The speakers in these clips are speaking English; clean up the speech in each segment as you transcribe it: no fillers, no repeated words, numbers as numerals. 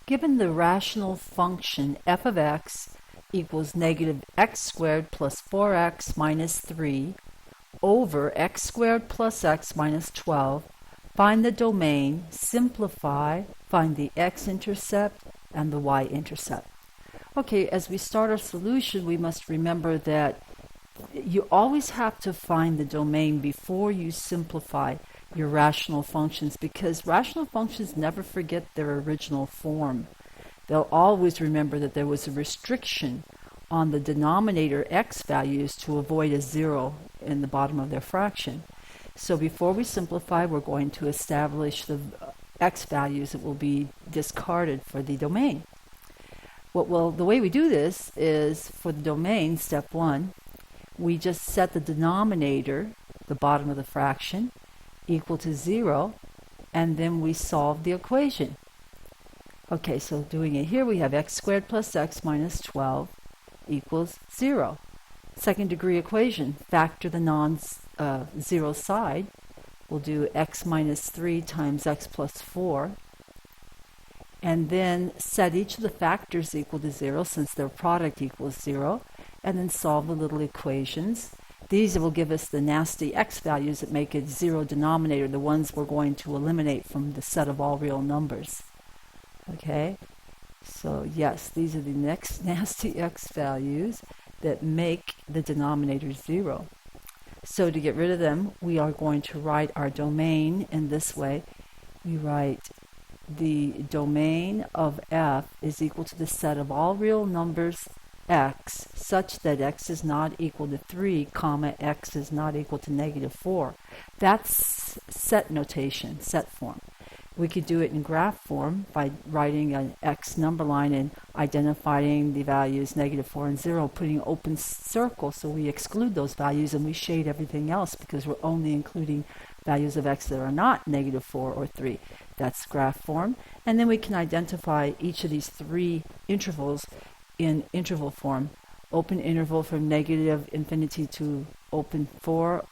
Given the rational function f of x equals negative x squared plus 4x minus 3 over x squared plus x minus 12, find the domain, simplify, find the x-intercept and the y-intercept. Okay, as we start our solution, we must remember that you always have to find the domain before you simplify your rational functions, because rational functions never forget their original form. They'll always remember that there was a restriction on the denominator x values to avoid a zero in the bottom of their fraction. So before we simplify, we're going to establish the x values that will be discarded for the domain. The way we do this is, for the domain, step 1, we just set the denominator, the bottom of the fraction, equal to 0, and then we solve the equation. Okay, so doing it here, we have x squared plus x minus 12 equals 0. Second degree equation, factor the non-zero side. We'll do x minus 3 times x plus 4. And then set each of the factors equal to 0 since their product equals 0. And then solve the little equations. These will give us the nasty x values that make it zero denominator, the ones we're going to eliminate from the set of all real numbers. Okay, so yes, these are the next nasty x values that make the denominator 0. So to get rid of them, we are going to write our domain in this way. We write the domain of f is equal to the set of all real numbers x such that x is not equal to 3, comma, x is not equal to negative 4. That's set notation, set form. We could do it in graph form by writing an x number line and identifying the values negative 4 and 0, putting an open circle so we exclude those values and we shade everything else because we're only including values of x that are not negative 4 or 3. That's graph form. And then we can identify each of these three intervals in interval form. Open interval from negative infinity to open 4,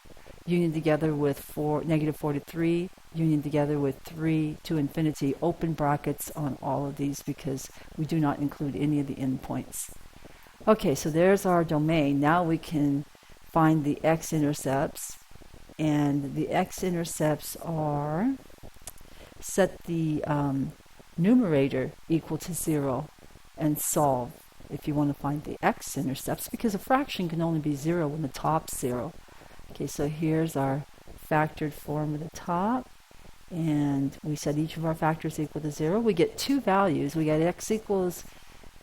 union together with negative 4 to 3, union together with 3 to infinity, open brackets on all of these because we do not include any of the endpoints. Okay, so there's our domain. Now we can find the x-intercepts, and the x-intercepts are set the numerator equal to 0 and solve if you want to find the x-intercepts, because a fraction can only be 0 when the top's 0. Okay, so here's our factored form of the top, and we set each of our factors equal to 0. We get two values. We get x equals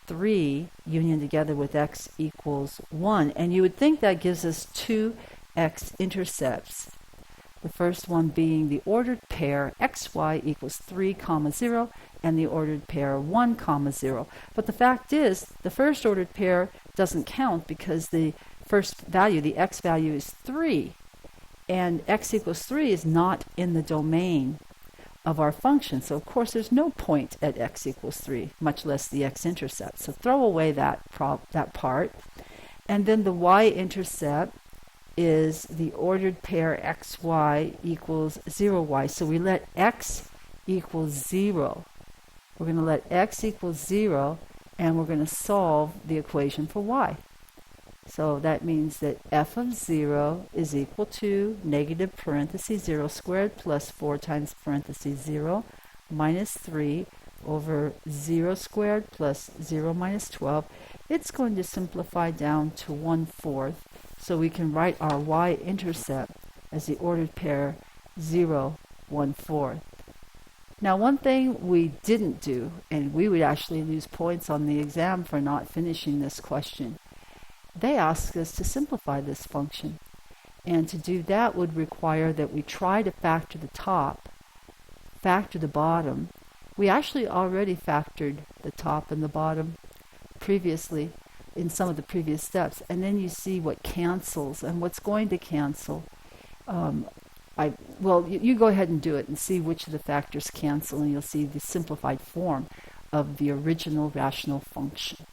3 union together with x equals 1, and you would think that gives us two x-intercepts. The first one being the ordered pair xy equals 3, 0, and the ordered pair 1, 0. But the fact is, the first ordered pair doesn't count because the first value, the x value, is 3. And x equals 3 is not in the domain of our function. So, of course, there's no point at x equals 3, much less the x-intercept. So throw away that part. And then the y-intercept is the ordered pair xy equals 0y. So we let x equal 0. We're going to let x equal 0, and we're going to solve the equation for y. So that means that f of 0 is equal to negative parentheses 0 squared plus 4 times parentheses 0 minus 3 over 0 squared plus 0 minus 12. It's going to simplify down to 1/4. So we can write our y-intercept as the ordered pair 0, 1/4. Now, one thing we didn't do, and we would actually lose points on the exam for not finishing this question, they asked us to simplify this function. And to do that would require that we try to factor the top, factor the bottom. We actually already factored the top and the bottom previously in some of the previous steps. And then you see what cancels and what's going to cancel. You go ahead and do it and see which of the factors cancel, and you'll see the simplified form of the original rational function.